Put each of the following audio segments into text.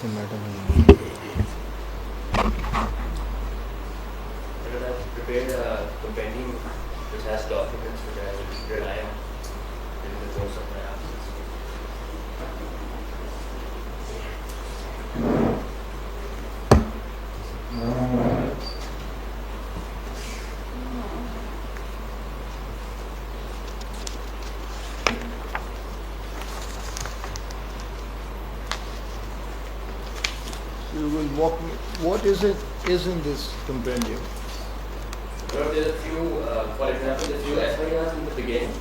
سے madam I've prepared a compendium which has documents which I will rely on in the course of my absence. You will walk me. What is in this compendium? There are a few, for example, a few FIRs in the beginning,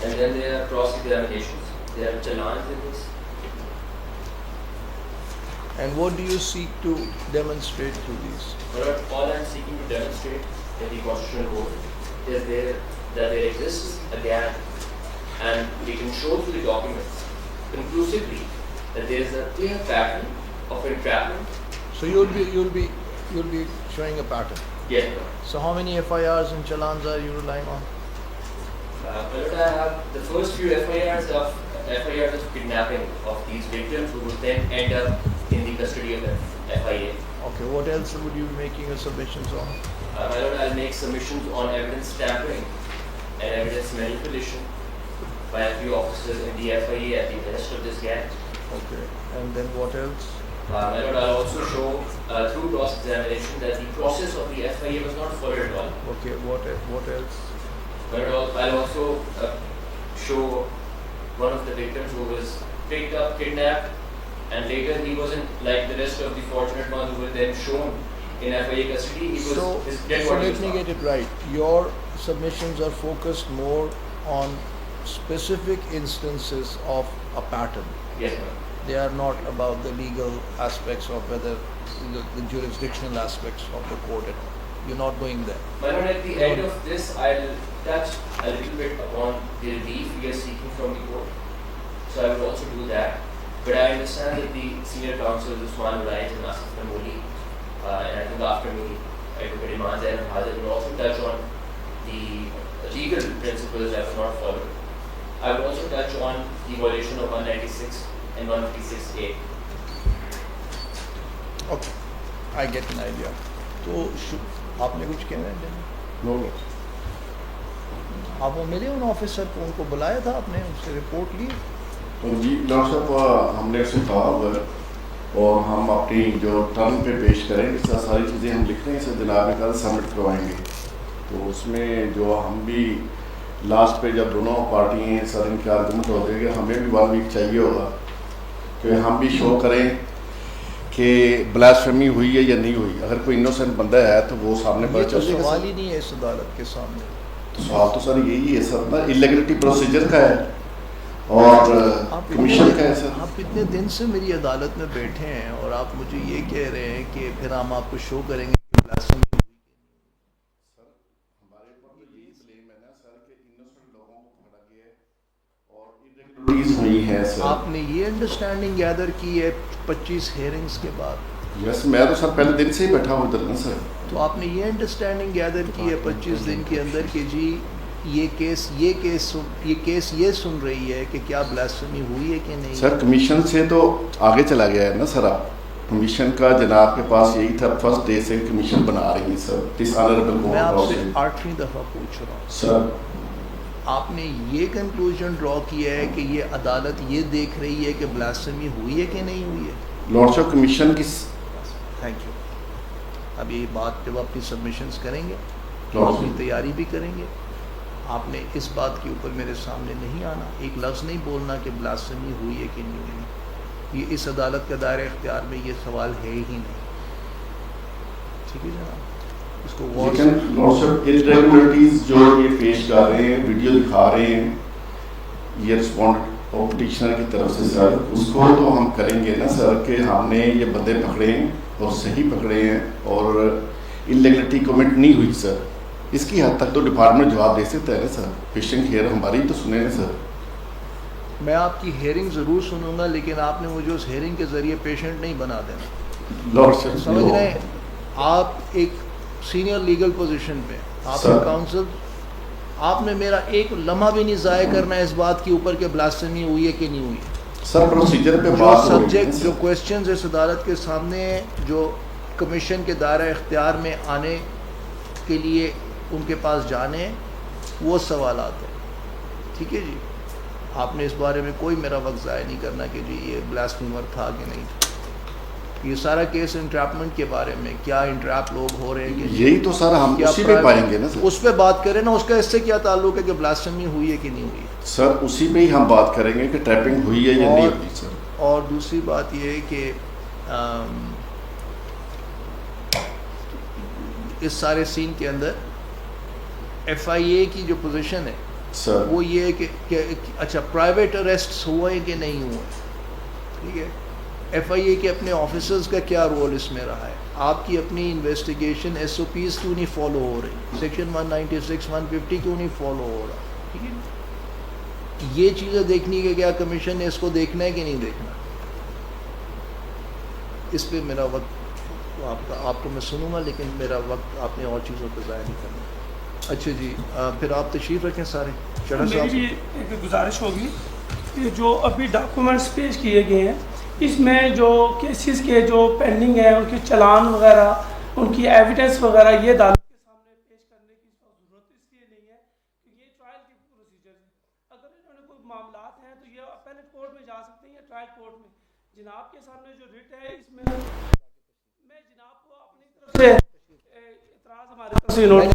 and then there are cross-examinations. There are challans in this. And what do you seek to demonstrate through these? But all I'm seeking to demonstrate in the constitutional court is that there exists a gap, and we can show through the documents conclusively that there is a clear pattern of entrapment. So you'll be showing a pattern. Yes, sir. So how many FIRs and challans are you relying on? But I have the first few FIRs of kidnapping of these victims who would then end up in the custody of FIA. Okay, what else would you be making your submissions on? My lord, I'll make submissions on evidence tampering and evidence manipulation by a few officers in the FIA at the arrest of this gang. Okay, and then what else? My lord, I'll also show through cross-examination that the process of the FIA was not followed at all. Okay, what else? My lord, I'll also show one of the victims who was picked up, kidnapped, and later he wasn't like the rest of the fortunate ones who were then shown in FIA custody. His dead So body let was me found. get it right. Your submissions are focused more on specific instances of a pattern. Yes, ma'am. They are not about the legal aspects of whether the jurisdictional aspects of the court. You're not going there. My lord, at the end of this, I'll touch a little bit upon the relief we are seeking from the court. So I will also do that. But I understand that the senior counsel, Usman Wright and Asif Namboli, and I think after me, Advocate Iman Zain Hazard will also touch on the legal principles that were not followed. I will also touch on the violation of 196 and 156A. Okay, I get an idea. تو آپ نے کچھ کہنا ہے؟ نو آپ وہ ملے ان officer کو، ان کو بلایا تھا آپ نے، ان سے رپورٹ لی؟ جی ڈاکٹر صاحب، ہم نے اسے کہا ہوا ہے اور ہم اپنی جو ٹرم پہ پیش کریں اس طرح ساری چیزیں ہم لکھ رہے ہیں، اسے جناب نے کل سبمٹ کروائیں گے. تو اس میں جو ہم بھی لاسٹ پہ جب دونوں پارٹی سر ان کے آرگومنٹ ہوتے ہیں کہ ہمیں بھی 1 ویک چاہیے ہوگا کہ ہم بھی شو کریں کہ بلاسفیمی ہوئی ہے یا نہیں ہوئی. اگر کوئی انوسنٹ بندہ ہے تو وہ سامنے یہ پتہ تو چل جائے گا. سوال ہی نہیں ہے اس عدالت کے سامنے. تو سوال تو سر یہی ہے سر نا، الیگلٹی پروسیجر کا ہے اور کمیشن کا ہے سر. آپ اتنے دن سے میری عدالت میں بیٹھے ہیں اور آپ مجھے یہ کہہ رہے ہیں کہ پھر ہم آپ کو شو کریں گے کہ بلاسفیمی ہوئی. ہمارے اوپر تو یہی بلیم ہے نا سر کہ انوسنٹ لوگوں کو پکڑا گیا ہے اور irregularities ہوئی ہیں سر. آپ نے یہ انڈرسٹینڈنگ گیدر کی ہے 25 ہیئرنگز کے بعد؟ یس، میں تو سر پہلے دن سے ہی بیٹھا ہوں ادھر نا سر. تو آپ نے یہ انڈرسٹینڈنگ گیدر کی ہے 25 دن کے اندر کہ جی یہ کیس یہ سن رہی ہے کہ کیا بلاسفیمی ہوئی ہے کہ نہیں؟ سر کمیشن سے تو آگے چلا گیا ہے نا سر. آپ کمیشن کا جناب کے پاس یہی تھا، فرسٹ ڈے سے کمیشن بنا رہی ہے سر. دس آنریبل میں آپ سے کورٹ 8ویں دفعہ پوچھ رہا ہوں سر. آپ نے یہ کنکلوژن ڈرا کیا ہے کہ یہ عدالت یہ دیکھ رہی ہے کہ بلاسفیمی ہوئی ہے کہ نہیں ہوئی ہے؟ لارڈشپ کمیشن کی تھینک یو. اب یہ بات جب اپنی سبمیشنز کریں گے تو لارڈ اپنی تیاری بھی کریں گے. آپ نے اس بات کے اوپر میرے سامنے نہیں آنا، ایک لفظ نہیں بولنا کہ بلاسفیمی ہوئی ہے کہ نہیں ہوئی. یہ اس عدالت کا دائرہ اختیار میں یہ سوال ہے ہی نہیں. ٹھیک ہے جناب، اس کو غور سے لیکن لارڈشپ irregularities جو یہ پیش کر رہے ہیں، ویڈیو دکھا رہے ہیں یہ رسپونڈنٹ اور پٹیشنر کی طرف سے سر، اس کو تو ہم کریں گے نا سر کہ ہم نے یہ بندے پکڑے ہیں اور صحیح پکڑے ہیں اور انلیگلٹی کمٹ نہیں ہوئی سر. اس کی حد تک تو ڈپارٹمنٹ جواب دے سکتا ہے نا سر. پیشنٹ ہیئر ہماری تو سنیں نا سر. میں آپ کی ہیئرنگ ضرور سنوں گا، لیکن آپ نے مجھے اس ہیئرنگ کے ذریعے پیشنٹ نہیں بنا دینا. لارڈشپ سمجھ رہے ہیں؟ آپ ایک سینئر لیگل پوزیشن پہ، آپ کا کاؤنسل، آپ نے میرا ایک لمحہ بھی نہیں ضائع کرنا ہے اس بات کے اوپر کہ بلاسفیمی ہوئی ہے کہ نہیں ہوئی. سر پروسیجر پہ جو بات ہو رہی ہے سبجیکٹ جو کویسچنز اس عدالت کے سامنے ہیں جو کمیشن کے دائرہ اختیار میں آنے کے لیے ان کے پاس جانے ہیں وہ سوالات ہیں. ٹھیک ہے جی, آپ نے اس بارے میں کوئی میرا وقت ضائع نہیں کرنا کہ جی یہ بلاسفیمر تھا کہ نہیں تھا. یہ سارا کیس انٹریپمنٹ کے بارے میں, کیا انٹریپ لوگ ہو رہے ہیں کہ یہی تو سر ہم کیا اسی پہ پائیں گے نا سر. اس پہ بات کریں نا, اس کا اس سے کیا تعلق ہے کہ بلاسفیمی ہوئی ہے کہ نہیں ہوئی. سر اسی پہ ہی ہم بات کریں گے کہ ٹریپنگ ہوئی ہے یا نہیں ہوئی سر. اور دوسری بات یہ ہے کہ اس سارے سین کے اندر ایف آئی اے کی جو پوزیشن ہے سر وہ یہ ہے کہ اچھا پرائیویٹ اریسٹ ہوئے کہ نہیں ہوئے. ٹھیک ہے, ایف آئی اے کے اپنے آفیسرز کا کیا رول اس میں رہا ہے, آپ کی اپنی انویسٹیگیشن ایس او پیز کیوں نہیں فالو ہو رہی, سیکشن 196 150 کیوں نہیں فالو ہو رہا. ٹھیک ہے, یہ چیزیں دیکھنی کہ کیا کمیشن نے اس کو دیکھنا ہے کہ نہیں دیکھنا. اس پہ میرا وقت آپ کو میں سنوں گا, لیکن میرا وقت آپ نے اور چیزوں پہ ضائع نہیں کرنا. اچھا جی, پھر آپ تشریف رکھیں سارے. میری بھی ایک گزارش ہوگی کہ جو ابھی ڈاکومنٹس پیش کیے گئے ہیں اس میں جو کیسز کے جو پینڈنگ ہیں ان کے چلان وغیرہ, ان کی ایویڈنس وغیرہ یہ عدالت کے سامنے پیش کرنے کی ضرورت اس لیے نہیں ہے کہ یہ ٹرائل کی پروسیجر ہے. اگر انہوں نے کوئی معاملات ہیں تو یہ اپیلیٹ کورٹ میں جا سکتے ہیں یا ٹرائل کورٹ میں. جناب کے سامنے جو ریٹ ہے اس میں میں جناب کو اپنی طرف سے اعتراض ہمارے طرف سے نوٹ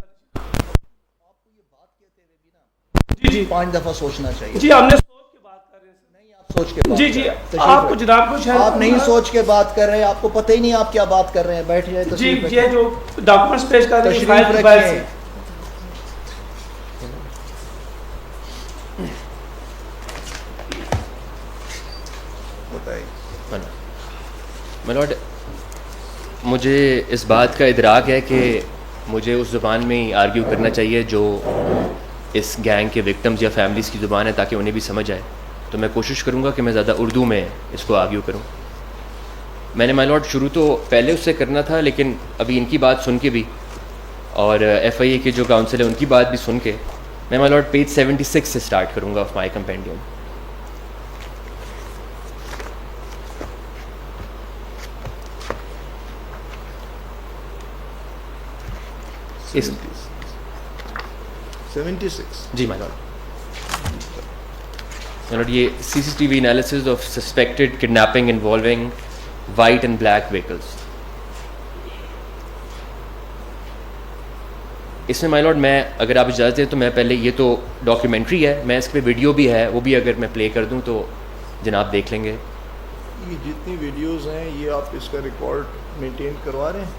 جی 5 دفعہ سوچنا چاہیے. جی ہم نے سوچ کے بات کر رہے ہیں. نہیں, آپ سوچ کے بات جی جی آپ کو جناب کو شاید آپ نہیں سوچ کے بات کر رہے ہیں, آپ کو پتہ ہی نہیں آپ کیا بات کر رہے ہیں. بیٹھ جائے جی یہ جو ڈاکومنٹس پیش کر رہے ہیں فائل تشریف موبائل سے. رکھیں. بتائیے. ملارڈ, مجھے اس بات کا ادراک ہے کہ مجھے اس زبان میں ہی آرگیو کرنا چاہیے جو اس گینگ کے وکٹمز یا فیملیز کی زبان ہے, تاکہ انہیں بھی سمجھ آئے. تو میں کوشش کروں گا کہ میں زیادہ اردو میں اس کو آرگیو کروں. میں نے مائی لاڈ شروع تو پہلے اس سے کرنا تھا, لیکن ابھی ان کی بات سن کے بھی اور ایف آئی اے کے جو کاؤنسل ہے ان کی بات بھی سن کے میں مائی لاڈ پیج 76 سے اسٹارٹ کروں گا of my compendium. Us 76 G my lord. یہ C C T V analysis of suspected kidnapping involving white and black vehicles. اس میں مائی لاڈ میں اگر آپ اجازت دیں تو میں پہلے, یہ تو ڈاکیومنٹری ہے, میں اس پہ ویڈیو بھی ہے, وہ بھی اگر میں پلے کر دوں تو جناب دیکھ لیں گے. یہ جتنی ویڈیوز ہیں یہ آپ اس کا ریکارڈ مینٹین کروا رہے ہیں.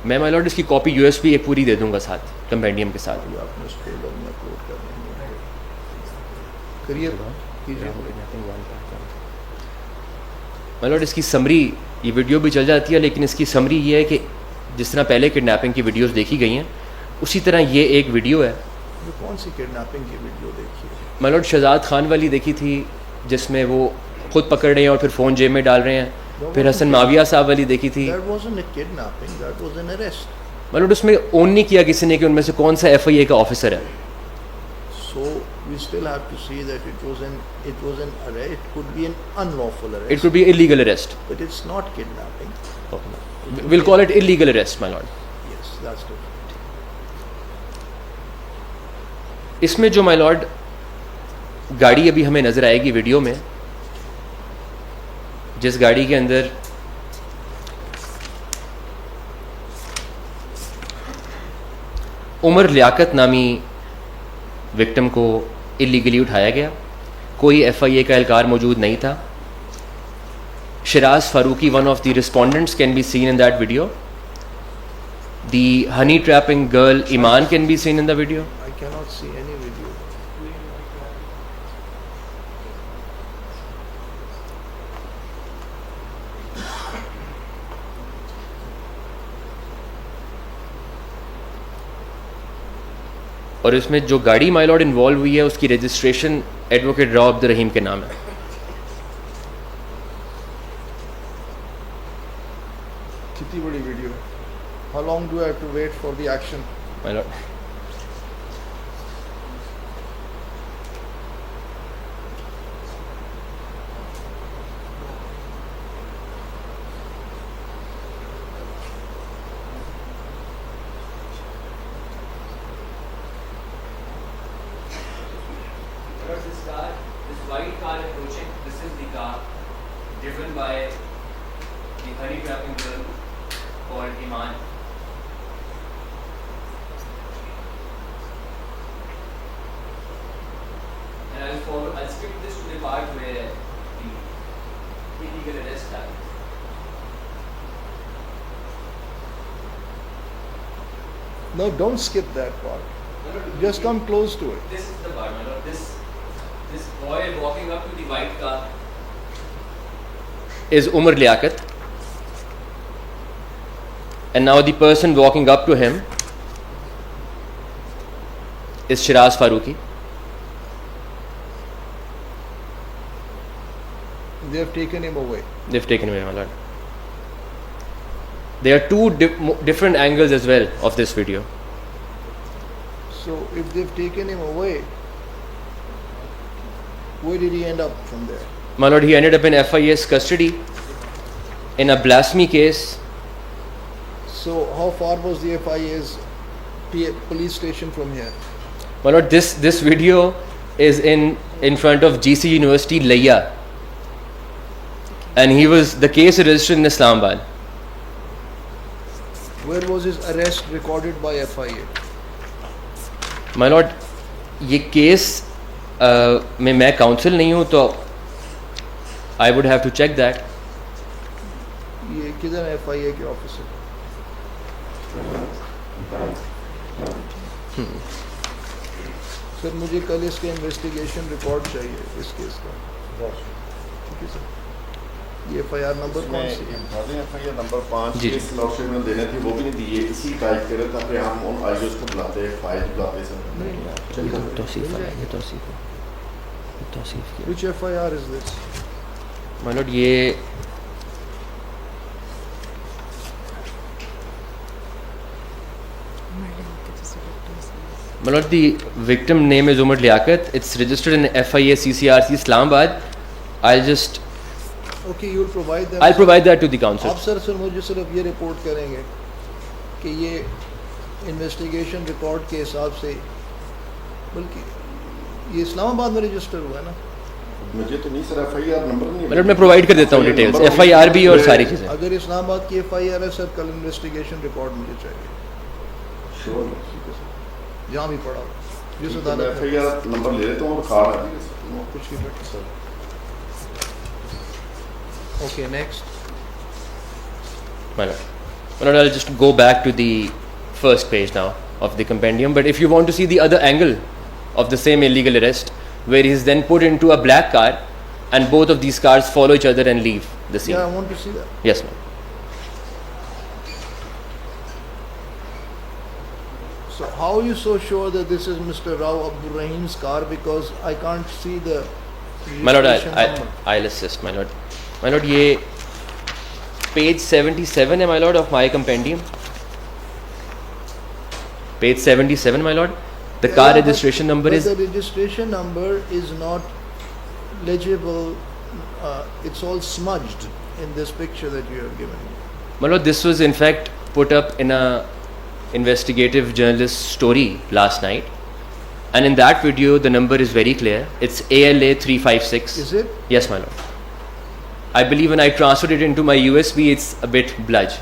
میں مائی لاڈ اس کی کاپی یو ایس بی ایک پوری دے دوں گا ساتھ کمپینڈیم کے ساتھ. آپ نے اس کو میں اپلوڈ کر دیں گے. کریے کیجیے. مائی لاڈ اس کی سمری, یہ ویڈیو بھی چل جاتی ہے, لیکن اس کی سمری یہ ہے کہ جس طرح پہلے کڈنیپنگ کی ویڈیوز دیکھی گئی ہیں اسی طرح یہ ایک ویڈیو ہے. کون سی کڈنیپنگ کی ویڈیو دیکھی ہے؟ مائی لاڈ شہزاد خان والی دیکھی تھی جس میں وہ خود پکڑ رہے ہیں اور پھر فون جیب میں ڈال رہے ہیں. پھر حسن معاویہ صاحب والی دیکھی تھی. That wasn't a kidnapping, that was an arrest. مائی لاڈ اس میں اون نہیں کیا کسی نے کہ ان میں سے کون سا ایف آئی اے کا آفیسر ہے. So we still have to see that it was an arrest. It could be an unlawful arrest. It could be illegal arrest. But it's not kidnapping. We'll call it illegal arrest, my lord. Yes, that's different. اس میں جو my lord گاڑی ابھی ہمیں نظر آئے گی video میں, جس گاڑی کے اندر عمر لیاقت نامی وکٹم کو اللیگلی اٹھایا گیا, کوئی ایف آئی اے کا اہلکار موجود نہیں تھا. Shiraz Farooqui, one of the respondents, can be seen in that video. The honey trapping girl Iman can be seen in the video. I cannot see any video. اور اس میں جو گاڑی مائی لاڈ انوالو ہوئی ہے اس کی رجسٹریشن ایڈوکیٹ راؤ عبد الرحیم کے نام ہے. کتنی بڑی ویڈیو ہے. How long do I have to wait for the action? My lord car driven by the honey trapping girl called Iman. And I'll skip this to the part where the illegal arrest happens. No, don't skip that part. Just come close to it. This is the part, my lord. This boy walking up to the white car is Umar Liaquat, and now the person walking up to him is Shiraz Faruqi. They have taken him away. They've taken away, my lord. There are two different angles as well of this video. So if they've taken him away, where did he end up from there? My lord, he ended up in FIA's custody in a blasphemy case. So how far was the FIA's police station from here? My lord, this video is in front of GC University, Layya. And the case is registered in Islamabad. Where was his arrest recorded by FIA? My lord, یہ case میں council نہیں ہوں تو I would have to check that. یہ کدھر ہے FIA کے officer? سر مجھے کل اس کے انویسٹیگیشن ریپورٹ چاہیے اس کیس کا. ٹھیک ہے سر. یہ FIR نمبر کون سی ہے؟ FIR نمبر 5 جی اس لوٹ سے میں نے دینے تھی وہ بھی نہیں دیے. اسی ٹائپ کرے تاکہ ہم ان آئیوز کو بلاتے ہیں فائل بلاتے سر. توصیف ہے یہ توصیف کیا. Which FIR is this? My lord, یہ My lord, the victim name is Umar Liaquat. It's registered in FIA CCRC Islamabad. Okay, you'll provide them. I'll provide that to the council. آپ سر مجھے صرف یہ report کریں گے کہ یہ investigation record کے حساب سے، بلکہ یہ اسلام آباد میں رجسٹر ہوا ہے نا؟ مجھے تو نہیں سر FIR نمبر نہیں. مطلب میں پرووائڈ کر دیتا ہوں ڈیٹیلز FIR بھی اور ساری چیزیں. اگر اسلام آباد کی FIR ہے سر، کل انویسٹیگیشن ریکارڈ مجھے چاہیے. شور جہاں بھی پڑا ہو جس عدالت میں. FIR نمبر لے لیتا ہوں اور کارڈ آ جائے کچھ کی بیٹھ سر. Okay, next. My lord, I'll just go back to the first page now of the compendium. But if you want to see the other angle of the same illegal arrest, where he is then put into a black car and both of these cars follow each other and leave the scene. Yeah, I want to see that. Yes, ma'am. So how are you so sure that this is Mr. Rao Abdul Rahim's car, because I can't see the My lord, registration number. I'll assist, my lord. My lord, یہ page 77 ہے my lord of my compendium. Page 77, my lord. The car Yeah, registration number but is... the registration number is not legible. It's all smudged in this picture that you have given me. My lord, this was in fact put up in a investigative journalist story last night. And in that video, the number is very clear. It's ALA 356. Is it? Yes, my lord. I believe when I transferred it into my USB, it's a bit bludge.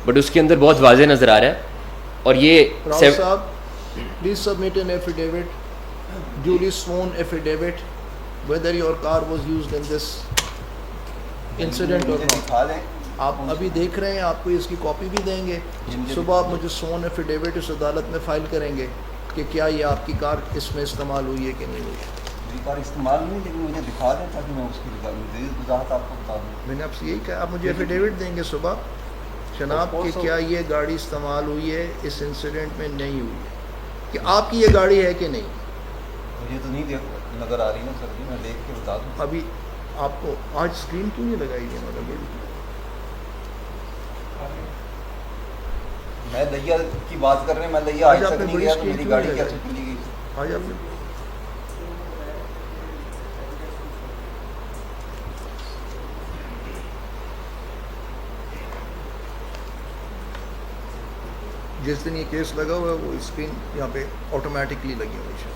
But اس کے اندر بہت واضح نظر آ رہا ہے. اور یہ Rao Saab, please submit an affidavit, duly sworn affidavit, whether your car was used in this incident or not. آپ ابھی دیکھ رہے ہیں, آپ کو اس کی کاپی بھی دیں گے. صبح آپ مجھے سون ایفیڈیوٹ اس عدالت میں فائل کریں گے کہ کیا یہ آپ کی کار اس میں استعمال ہوئی ہے کہ نہیں ہوئی. میری کار استعمال نہیں, لیکن مجھے دکھا دیں تاکہ میں اس کی وضاحت آپ کو بتا دوں. میں نے آپ سے یہی کہا, آپ مجھے ایفیڈیوٹ دیں گے صبح جناب کہ کیا یہ گاڑی استعمال ہوئی ہے اس انسیڈنٹ میں نہیں ہوئی ہے, کہ آپ کی یہ گاڑی ہے کہ نہیں. مجھے تو نہیں نظر آ رہی نا سر جی, میں دیکھ کے بتا دوں. ابھی آپ کو آج اسکرین کیوں نہیں لگائی ہے مطلب میں لیا کی بات کر رہے ہیں, میں لیا آج تک نہیں گیا تو میری گاڑی کیسے چلی گئی. آج آپ نے جس دن یہ کیس لگا ہوا ہے وہ اسکرین یہاں پہ آٹومیٹکلی لگی ہوئی ہے.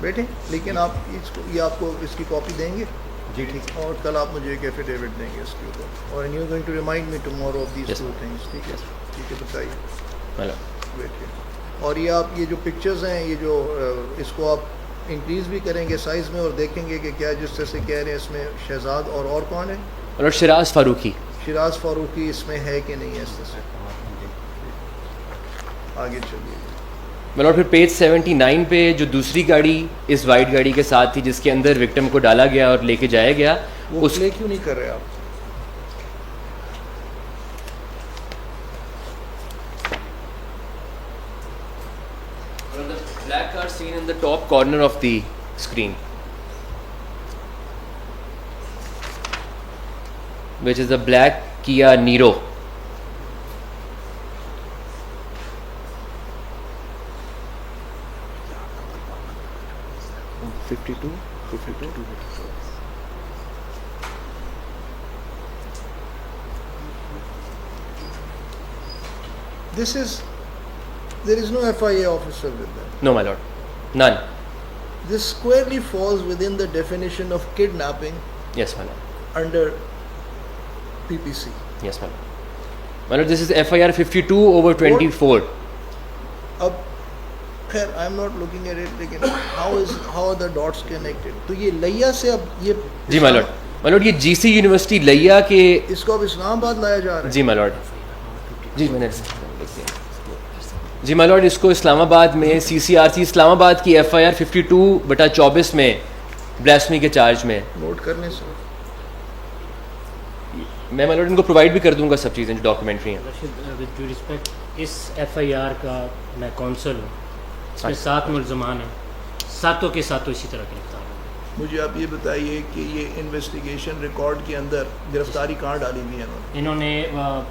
بیٹھیں. لیکن آپ اس کو یہ آپ کو اس کی کاپی دیں گے جی ٹھیک. اور کل آپ مجھے ایک ایفیڈیوٹ دیں گے اس کے اوپر, اور you going to remind me tomorrow of these Yes, to sir. Things. ٹھیک ہے, ٹھیک ہے, بتائیے. بیٹھیے. اور یہ آپ یہ جو پکچرز ہیں, یہ جو اس کو آپ انکریز بھی کریں گے سائز میں, اور دیکھیں گے کہ کیا جس طرح سے کہہ رہے ہیں اس میں شہزاد اور کون ہے, اور شراز فاروقی. شراز فاروقی اس میں ہے کہ نہیں ہے اس طرح سے. آگے چلیے. اور پھر پیج 79 پہ جو دوسری گاڑی اس وائٹ گاڑی کے ساتھ تھی جس کے اندر وکٹم کو ڈالا گیا اور لے کے جایا گیا, وہ اس پلے کیوں نہیں کر رہے آپ؟ black car seen in the top corner of the screen, which is a black Kia Niro. This is, there is no FIA officer with them. No, my lord. None. This squarely falls within the definition of kidnapping Yes, my lord. under PPC. Yes, my lord. My lord, this is FIR 52/24. اب خیر I am not looking at it, لیکن how are the dots connected? تو یہ لیا سے اب یہ جی my lord. My lord, یہ GC یونیورسٹی لیا کے. اس کو اب اسلام آباد لایا جا رہا ہے. جی my lord. جی میں نے جی my lord, اس کو اسلام آباد میں CCRC اسلام آباد کی FIR 52/24 میں بلاسفیمی کے چارج میں. نوٹ کرنے سے میں my lord ان کو پرووائڈ بھی کر دوں گا سب چیزیں جو ڈاکومنٹری ہیں. ود ڈیو رسپیکٹ, اس FIR کا میں کونسل ہوں, اس میں 7 ملزمان ہیں, ساتوں کے ساتوں اسی طرح گرفتار ہیں. مجھے آپ یہ بتائیے کہ یہ انویسٹیگیشن ریکارڈ کے اندر گرفتاری کہاں ڈالی ہوئی ہے انہوں نے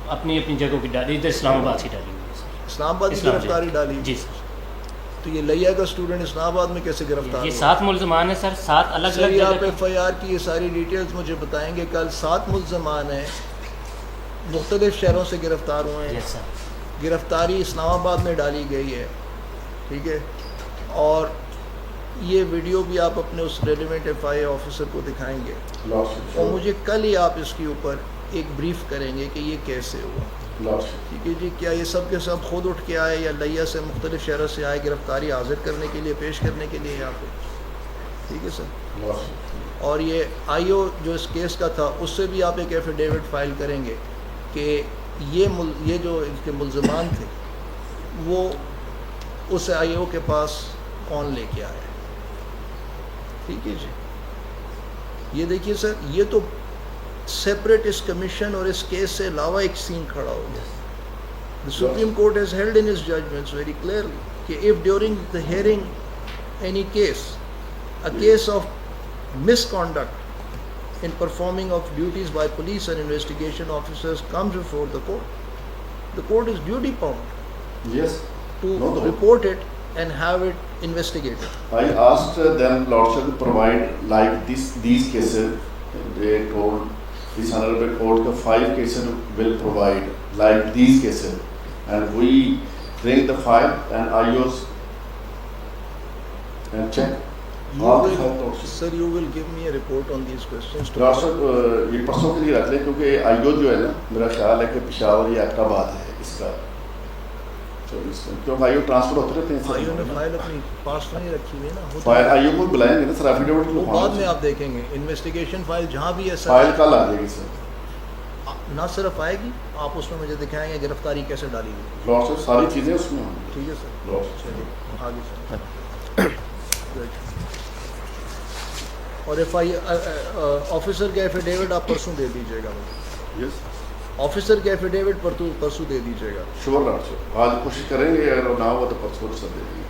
اپنی اپنی جگہوں کی ڈالی, ادھر اسلام آباد سے ڈالی ہوئی ہے سر. اسلام آباد کی اسلام گرفتاری ڈالی. جی سر. تو یہ لیا کا اسٹوڈنٹ اسلام آباد میں کیسے گرفتار یہ ہوا؟ 7 ملزمان ہیں سر, 7 الگ سر الگ یہ آپ جگہ. FIR کی یہ ساری ڈیٹیلز مجھے بتائیں گے. کل 7 ملزمان ہیں, مختلف شہروں سے گرفتار ہوئے ہیں. یس سر. گرفتاری اسلام آباد میں ڈالی گئی ہے, ٹھیک ہے, اور یہ ویڈیو بھی آپ اپنے اس ریلیونٹ FIA آفیسر کو دکھائیں گے, اور مجھے کل ہی آپ اس کے اوپر ایک بریف کریں گے کہ یہ کیسے ہوا. ٹھیک ہے جی. کیا یہ سب کے سب خود اٹھ کے آئے یا لیا سے مختلف شہروں سے آئے گرفتاری حاضر کرنے کے لیے, پیش کرنے کے لیے یہاں پہ؟ ٹھیک ہے سر. اور یہ IO جو اس کیس کا تھا اس سے بھی آپ ایک ایفیڈیوٹ فائل کریں گے کہ یہ جو ان کے ملزمان تھے وہ اس IO کے پاس کون لے کے آئے. ٹھیک ہے جی. یہ دیکھیے سر, یہ تو سیپریٹ اس کمیشن اور اس کیس سے علاوہ ایک سین کھڑا ہو گیا. The Supreme Court has held in its judgments very clearly کہ if during the hearing any case, a case of misconduct in performing of duties by police and investigation officers comes before the court is duty bound Yes. to No, the- report it and have it investigated. I asked them, Lordship, to provide like these cases. They told this honorable court that 5 cases will provide like these cases, and we bring the file and IOs and check all the file. Lordship. Sir, you will give me a report on these questions Lordship, یہ پرسوں کے لیے رکھ لیں کیونکہ IO جو ہے نا, میرا خیال ہے کہ پشاور یا ایبٹآباد ہے اس کا. کیونکہ IO ٹرانسفر ہوتے رہتے ہیں. IO نے فائل اپنی پاس تو نہیں رکھی ہوئی ہے نا, فائل IO کو بلائیں گے نا سر, ایفیڈیوٹ وہ بعد میں آپ دیکھیں گے. انویسٹیگیشن فائل جہاں بھی ہے فائل سر, کل آ جائے گی سر. نہ صرف آئے گی, آپ اس میں مجھے دکھائیں گے گرفتاری کیسے ڈالی گئی. لارڈشپ ساری چیزیں اس میں ہوں گی. ٹھیک ہے سر. لارڈشپ چلیے آگے سر. اور آفیسر کا ایفیڈیوٹ آپ پرسوں دے دیجیے گا مجھے. یس آفیسر کا ایفیڈیوٹ پرسوں دے دیجیے گا. شور لارڈشپ, آج کوشش کریں گے, اگر نہ ہوا تو پرسوں سر دے دیں گے.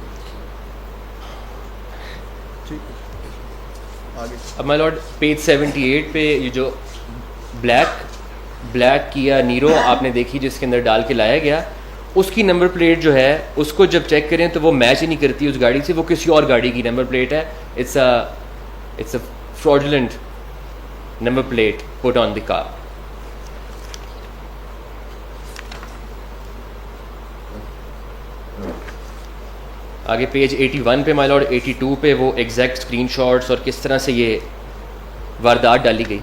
ٹھیک ہے آگے. اب مائی لارڈ پیج 78 پہ یہ جو بلیک کیا نیرو آپ نے دیکھی جس کے اندر ڈال کے لایا گیا, اس کی نمبر پلیٹ جو ہے اس کو جب چیک کریں تو وہ میچ ہی نہیں کرتی اس گاڑی سے, وہ کسی اور گاڑی کی نمبر پلیٹ ہے. It's a fraudulent number plate put on the car. آگے پیج 81 پہ مائی لارڈ 82 پہ وہ ایگزیکٹ اسکرین شاٹس اور کس طرح سے یہ واردات ڈالی گئی.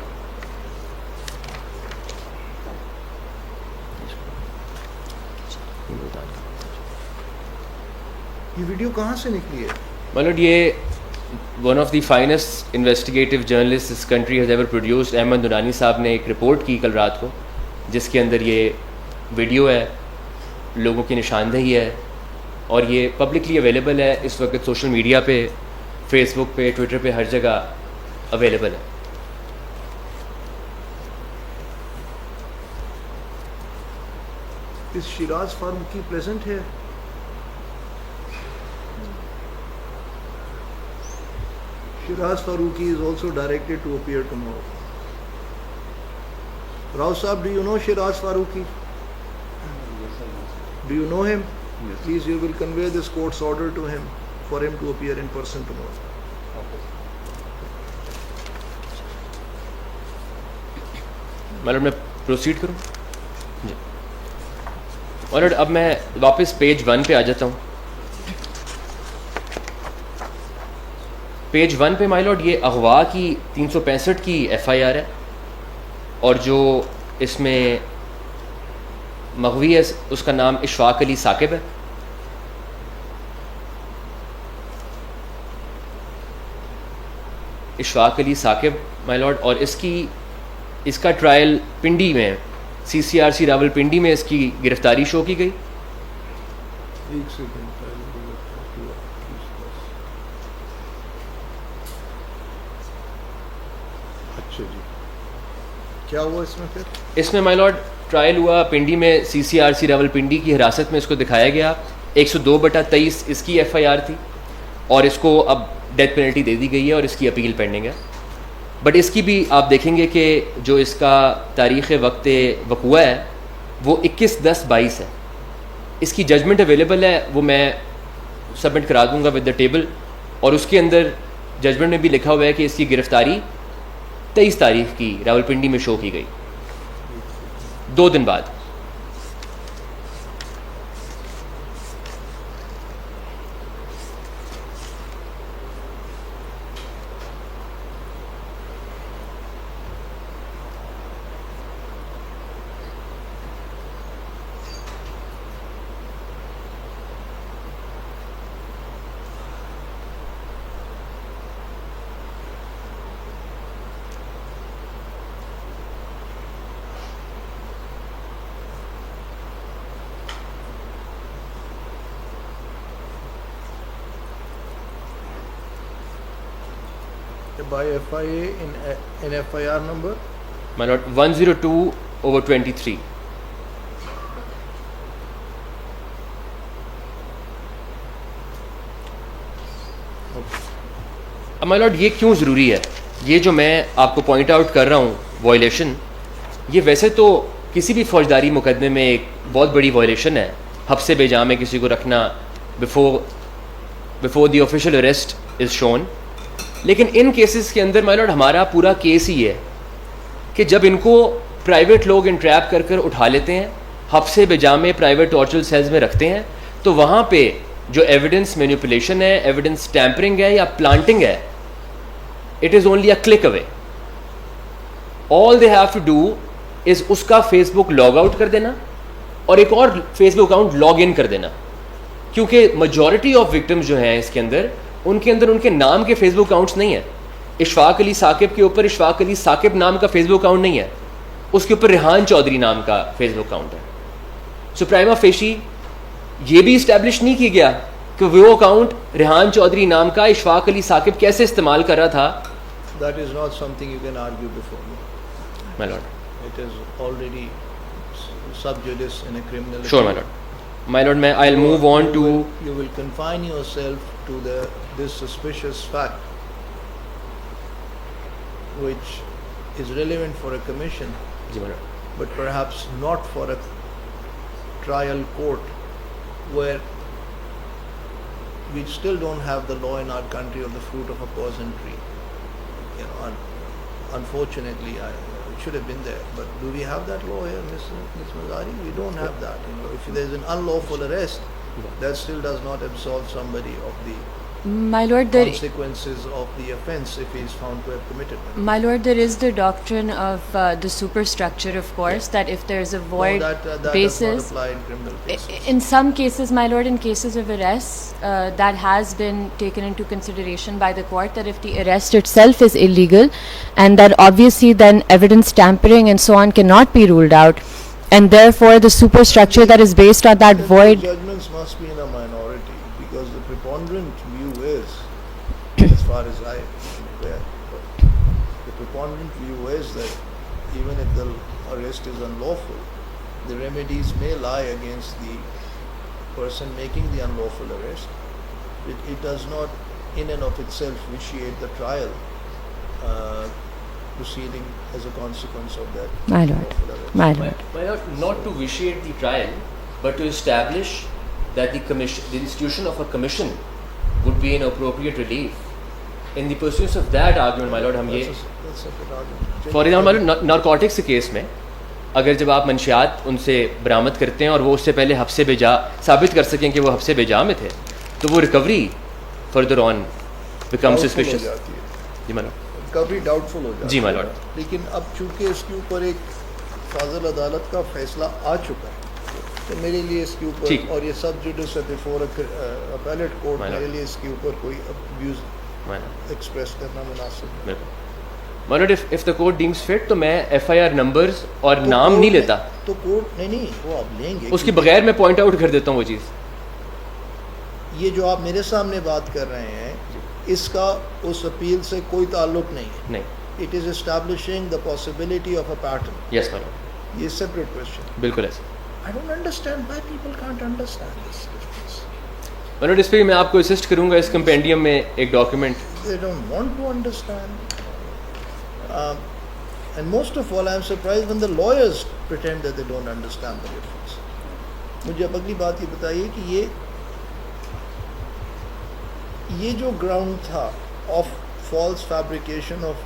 یہ ویڈیو کہاں سے نکلی ہے؟ مائی لارڈ یہ one of the finest investigative journalist this country has ever produced Ahmad Noorani صاحب نے ایک رپورٹ کی کل رات کو, جس کے اندر یہ ویڈیو ہے, لوگوں کی نشاندہی ہے, اور یہ پبلکلی اویلیبل ہے اس وقت سوشل میڈیا پہ, فیس بک پہ, ٹویٹر پہ, ہر جگہ اویلیبل ہے. اس شیراز فاروقی پریزنٹ ہے؟ Shiraz Faruqi is also directed to appear tomorrow. Rao Saab, do you know Shiraz Faruqi? Do you know him? Yes. Please, you will convey this court's order to him for him to appear in person tomorrow. مطلب میں proceed کروں جی. اور اب میں واپس page 1 پہ آ جاتا ہوں. پیج 1 پہ مائی لارڈ یہ اغوا کی 365 کی ایف آئی آر ہے, اور جو اس میں مغوی ہے اس کا نام اشفاق علی ثاقب ہے. اشفاق علی ثاقب مائی لارڈ, اور اس کا ٹرائل پنڈی میں C C R C Rawal Pindi میں اس کی گرفتاری شو کی گئی. ایک سیکنڈ. اچھا جی, کیا ہوا اس میں پھر؟ اس میں مائی لارڈ ٹرائل ہوا پنڈی میں, C C R C Rawal Pindi کی حراست میں اس کو دکھایا گیا. 102/23 اس کی ایف آئی آر تھی, اور اس کو اب ڈیتھ پینلٹی دے دی گئی ہے اور اس کی اپیل پینڈنگ ہے. بٹ اس کی بھی آپ دیکھیں گے کہ جو اس کا تاریخ وقت وقوع ہے وہ 21/10/22 ہے. اس کی ججمنٹ اویلیبل ہے, وہ میں سبمٹ کرا دوں گا ود دا ٹیبل, اور اس کے اندر ججمنٹ میں بھی لکھا ہوا ہے کہ اس کی گرفتاری 23 تاریخ کی راول پنڈی میں شو کی گئی, 2 دن بعد. By FIA in FIR number? My lord, 102/23. اب مائی لارڈ یہ کیوں ضروری ہے؟ یہ جو میں آپ کو پوائنٹ آؤٹ کر رہا ہوں وائلیشن, یہ ویسے تو کسی بھی فوجداری مقدمے میں ایک بہت بڑی وائلیشن ہے, حبس بے جا میں کسی کو رکھنا before the official arrest is shown. لیکن ان کیسز کے اندر مائی لارڈ ہمارا پورا کیس ہی ہے کہ جب ان کو پرائیویٹ لوگ انٹریپ کر کر اٹھا لیتے ہیں, حبس بے جا میں پرائیویٹ ٹارچر سیلز میں رکھتے ہیں, تو وہاں پہ جو ایویڈنس مینیپولیشن ہے, ایویڈنس ٹیمپرنگ ہے یا پلانٹنگ ہے, it is only a click away. All they have to do is اس کا فیس بک لاگ آؤٹ کر دینا اور ایک اور Facebook account log in کر دینا, کیونکہ میجورٹی آف وکٹمز جو ہیں اس کے اندر ان کے نام کے فیس بک اکاؤنٹس نہیں ہیں. اشفاق علی ثاقب کے اوپر اشفاق علی ثاقب نام کا فیس بک اکاؤنٹ نہیں ہے, اس کے اوپر ریحان چودھری نام کا فیس بک اکاؤنٹ ہے. سو پرائما فیشی یہ بھی اسٹیبلش نہیں کیا گیا کہ وہ اکاؤنٹ ریحان چودھری نام کا اشفاق علی ثاقب کیسے استعمال کر رہا تھا. That is not something you can argue before me. My lord. It is already sub judice in a criminal. Sure, my lord. My lord, I'll move on to. You will confine yourself to this suspicious fact, which is relevant for a commission, Ji, my lord. but perhaps not for a trial court, where we still don't have the law in our country of the fruit of a poison tree. You know, unfortunately, it should have been there. But do we have that law here, Ms. Mazari? We don't have that. You know, if there is an unlawful arrest, That still does not absolve somebody of the My lord, there consequences of the offense if he is found to have committed them. My lord, there is the doctrine of the superstructure, of course, that if there is a void No, that does basis, not apply in criminal cases. in some cases, my lord, in cases of arrests, that has been taken into consideration by the court, that if the arrest itself is illegal, and that obviously then evidence tampering and so on cannot be ruled out, and therefore the superstructure that is based on that Then the void. judgments must be in a minority because the preponderant view is, as far as I am aware, but the preponderant view is that even if the arrest is unlawful, the remedies may lie against the person making the unlawful arrest. It does not in and of itself vitiate the trial proceeding as a consequence of that My lord. unlawful arrest. My lord. Why not to vitiate the trial, but to establish that the institution of a commission would be an appropriate relief. In the pursuance of that argument, my lord, ہم یہ That's a good argument. For example narcotics کے case میں اگر جب آپ منشیات ان سے برآمد کرتے ہیں اور وہ اس سے پہلے حبس بے جا ثابت کر سکیں کہ وہ حبس بے جا میں تھے تو وہ recovery further on became suspicious. جی مالو ریکوری ڈاؤٹ فل ہو جاتی ہے. جی my lord. لیکن اب چونکہ اس کے اوپر ایک فاضل عدالت کا فیصلہ آ چکا ہے تو میرے لیے اس کے اوپر ٹھیک. اور یہ سب جوڈس بفور اپیلیٹ کورٹ میرے لیے اس کے اوپر کوئی ابیوز ایکسپریس کرنا مناسب ہے. my lord, if the court deems fit تو میں FIR نمبرز اور نام نہیں لیتا, تو کورٹ نہیں وہ آپ لیں گے اس کے بغیر میں پوائنٹ آؤٹ کر دیتا ہوں وہ چیز. یہ جو آپ میرے سامنے بات کر رہے ہیں اس کا اس اپیل سے کوئی تعلق نہیں ہے. نہیں. It is establishing the possibility of a pattern. Yes my lord. یہ سیپریٹ کوشچن. بالکل ایسا. I don't understand why people can't understand this. my lord, اس پہ میں آپ کو اسسٹ کروں گا اس کمپینڈیم میں ایک document. They don't want to understand. And most of all, I am surprised when the lawyers pretend that they don't understand the difference. مجھے اب اگلی بات یہ بتائیے کہ یہ جو گراؤنڈ تھا of false fabrication of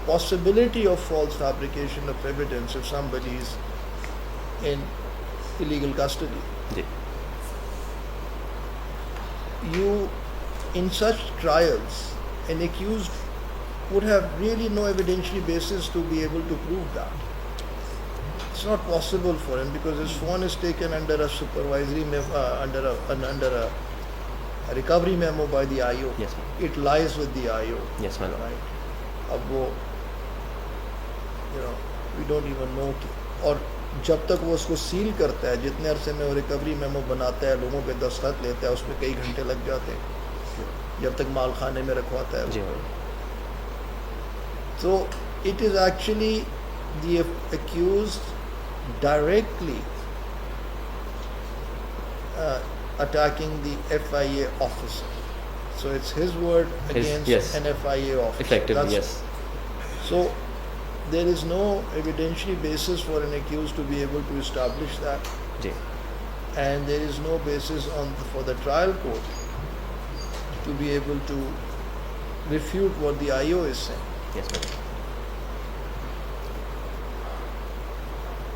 possibility of false fabrication of evidence if somebody is in illegal custody. جی. You, in such trials, an accused would have really no evidentiary basis to be able to prove that. It's not possible for him because his phone is taken under a supervisory under a recovery memo by the IO. Yes, ma'am. It lies with the IO. Yes, ma'am. Right. اب وہ we don't even know اور جب تک وہ اس کو cell کرتا ہے جتنے عرصے میں وہ ریکوری میمو بناتا ہے لوگوں کے دستخط لیتا ہے اس میں کئی گھنٹے لگ جاتے ہیں جب تک مال خانے میں رکھواتا ہے. جی. So it is actually the accused directly attacking the FIA officer. So it's his word against yes. an FIA officer. Effectively, yes. So there is no evidentiary basis for an accused to be able to establish that. G. And there is no basis for the trial court to be able to refute what the IO is saying. Yes, ma'am.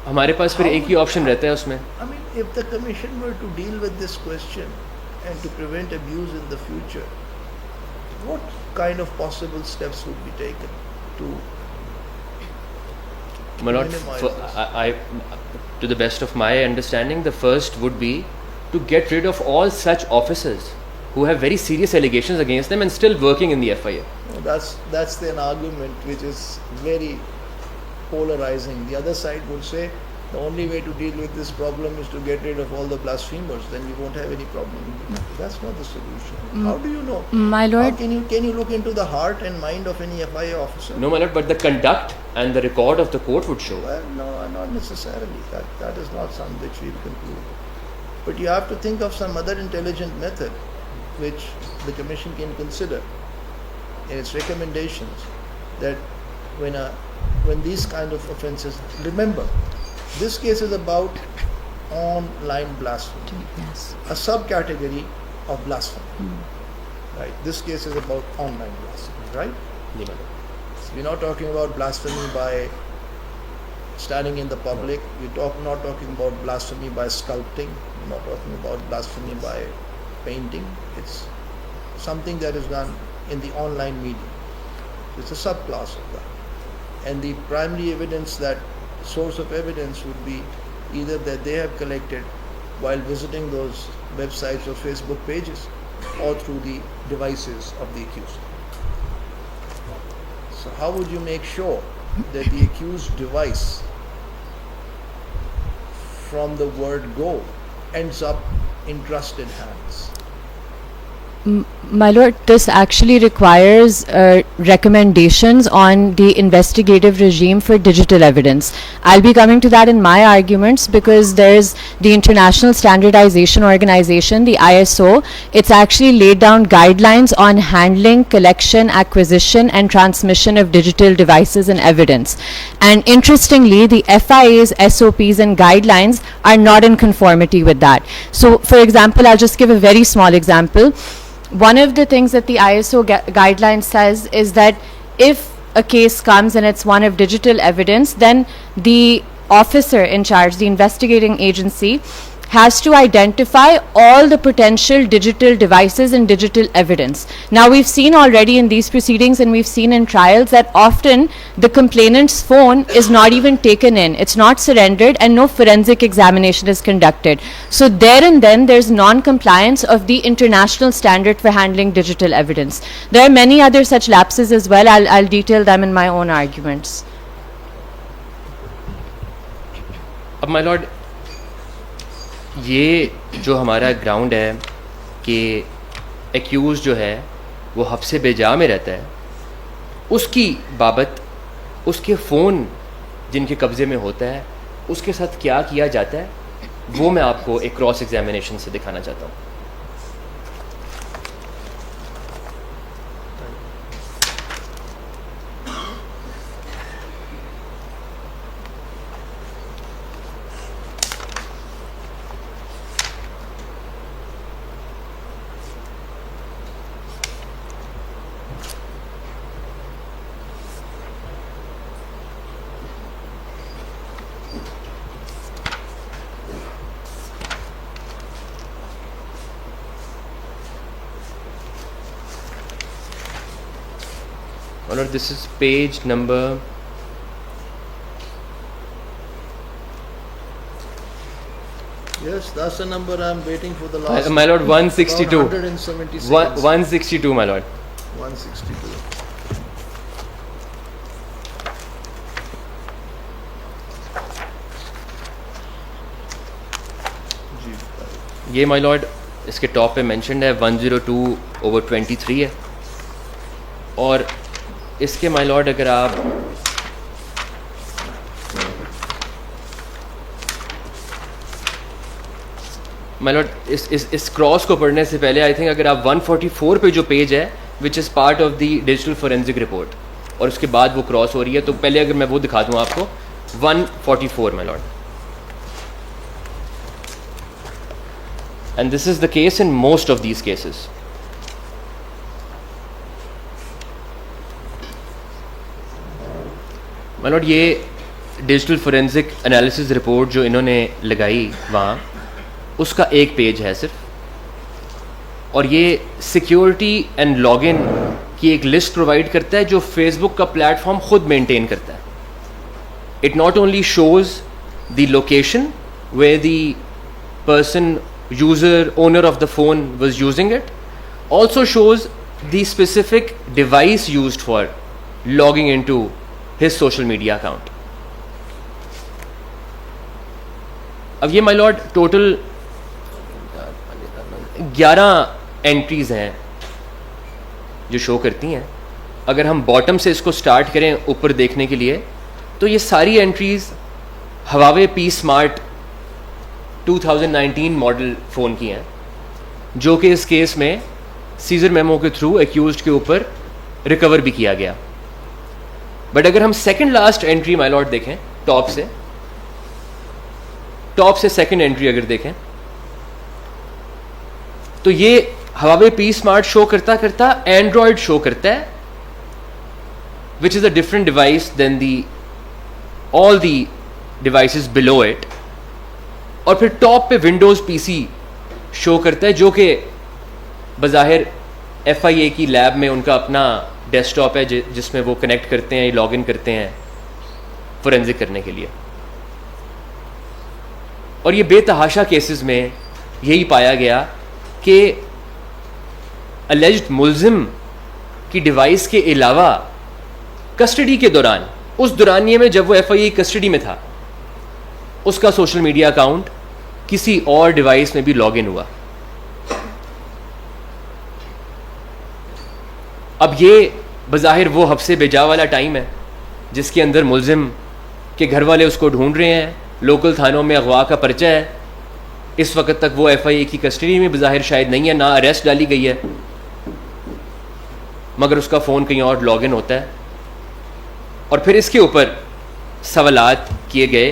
ہمارے پاس پھر ایک ہی option رہتا ہے اس میں. I mean, if the commission were to deal with this question and to prevent abuse in the future, what kind of possible steps would be taken to My lord, to the best of my understanding, the first would be to get rid of all such officers who have very serious allegations against them and still working in the FIA. That's an argument which is very polarizing. The other side would say the only way to deal with this problem is to get rid of all the blasphemers, then you won't have any problem. That's not the solution. How do you know? My lord, How can you look into the heart and mind of any FIA officer? No, my lord, but the conduct and the record of the court would show. Well, no, not necessarily. That is not something which we'll conclude. But you have to think of some other intelligent method which the commission can consider in its recommendations, that when these kind of offences, remember, this case is about online blasphemy, yes. a subcategory of blasphemy. Right? This case is about online blasphemy, right? G, my lord. We're not talking about blasphemy by standing in the public. Not talking about blasphemy by sculpting, not talking about blasphemy by painting. It's something that is done in the online medium. It's a subclass of that. And the primary evidence, that source of evidence would be either that they have collected while visiting those websites or Facebook pages, or through the devices of the accused. So how would you make sure that the accused device from the word go ends up in trusted hands? My lord, this actually requires recommendations on the investigative regime for digital evidence. I'll be coming to that in my arguments, because there's the International Standardization Organization, the ISO. It's actually laid down guidelines on handling, collection, acquisition, and transmission of digital devices and evidence. And interestingly, the FIA's SOPs and guidelines are not in conformity with that. So, for example, I'll just give a very small example. One of the things that the ISO guideline says is that if a case comes and it's one of digital evidence, then the officer in charge, the investigating agency, has to identify all the potential digital devices and digital evidence. Now, we've seen already in these proceedings, and we've seen in trials, that often the complainant's phone is not even taken in, it's not surrendered, and no forensic examination is conducted. So there and then there's non-compliance of the international standard for handling digital evidence. There are many other such lapses as well. I'll detail them in my own arguments. اب my lord, یہ جو ہمارا ground ہے کہ accused جو ہے وہ حبس بے جا میں رہتا ہے، اس کی بابت اس کے فون جن کے قبضے میں ہوتا ہے اس کے ساتھ کیا کیا جاتا ہے، وہ میں آپ کو ایک کراس ایگزامینیشن سے دکھانا چاہتا ہوں. Or this is page number Yes, that's the number I'm waiting for the last. my lord, 162. 176. 162 my lord. 162. یہ my lord اس کے ٹاپ پہ مینشنڈ ہے 102/23 ہے. اور اس کے my lord اگر آپ my lord اس کراس کو پڑھنے سے پہلے آئی تھنک اگر آپ 144 پہ جو پیج ہے which is part of the digital forensic report اور اس کے بعد وہ کراس ہو رہی ہے تو پہلے اگر میں وہ دکھا دوں آپ کو 144 my lord. And this is the case in most of these cases. My lord, یہ ڈیجیٹل فورینزک انالیسز رپورٹ جو انہوں نے لگائی وہاں اس کا ایک پیج ہے صرف, اور یہ سیکیورٹی اینڈ لاگ ان کی ایک لسٹ پرووائڈ کرتا ہے جو فیس بک کا پلیٹ فارم خود مینٹین کرتا ہے. It not only shows the location where the person user, owner of the phone was using it, also shows the specific device used for logging into his social media account. اب یہ my lord total 11 entries ہیں جو شو کرتی ہیں. اگر ہم bottom سے اس کو سٹارٹ کریں اوپر دیکھنے کے لیے تو یہ ساری انٹریز ہواوے پی اسمارٹ 2019 ماڈل فون کی ہیں جو کہ اس کیس میں سیزر میمو کے تھرو ایکیوزڈ کے اوپر ریکور بھی کیا گیا. بٹ اگر ہم سیکنڈ لاسٹ انٹری مائی لارڈ دیکھیں ٹاپ سے سیکنڈ انٹری اگر دیکھیں تو یہ ہواوے پی اسمارٹ شو کرتا اینڈرائڈ شو کرتا ہے which is a different device than the all the devices below it, اور پھر ٹاپ پہ ونڈوز پی سی شو کرتا ہے جو کہ بظاہر ایف آئی اے کی لیب میں ان کا اپنا ڈیسک ٹاپ ہے جس میں وہ کنیکٹ کرتے ہیں, لاگ ان کرتے ہیں فورینزک کرنے کے لیے. اور یہ بے تحاشا کیسز میں یہی پایا گیا کہ اللیجڈ ملزم کی ڈیوائس کے علاوہ کسٹڈی کے دوران, اس دورانیے میں جب وہ ایف آئی اے کسٹڈی میں تھا, اس کا سوشل میڈیا اکاؤنٹ کسی اور ڈیوائس میں بھی لاگ ان ہوا. اب یہ بظاہر وہ حبس بجا والا ٹائم ہے جس کے اندر ملزم کے گھر والے اس کو ڈھونڈ رہے ہیں, لوکل تھانوں میں اغوا کا پرچہ ہے, اس وقت تک وہ ایف آئی اے کی کسٹڈی میں بظاہر شاید نہیں ہے, نہ اریسٹ ڈالی گئی ہے, مگر اس کا فون کہیں اور لاگ ان ہوتا ہے. اور پھر اس کے اوپر سوالات کیے گئے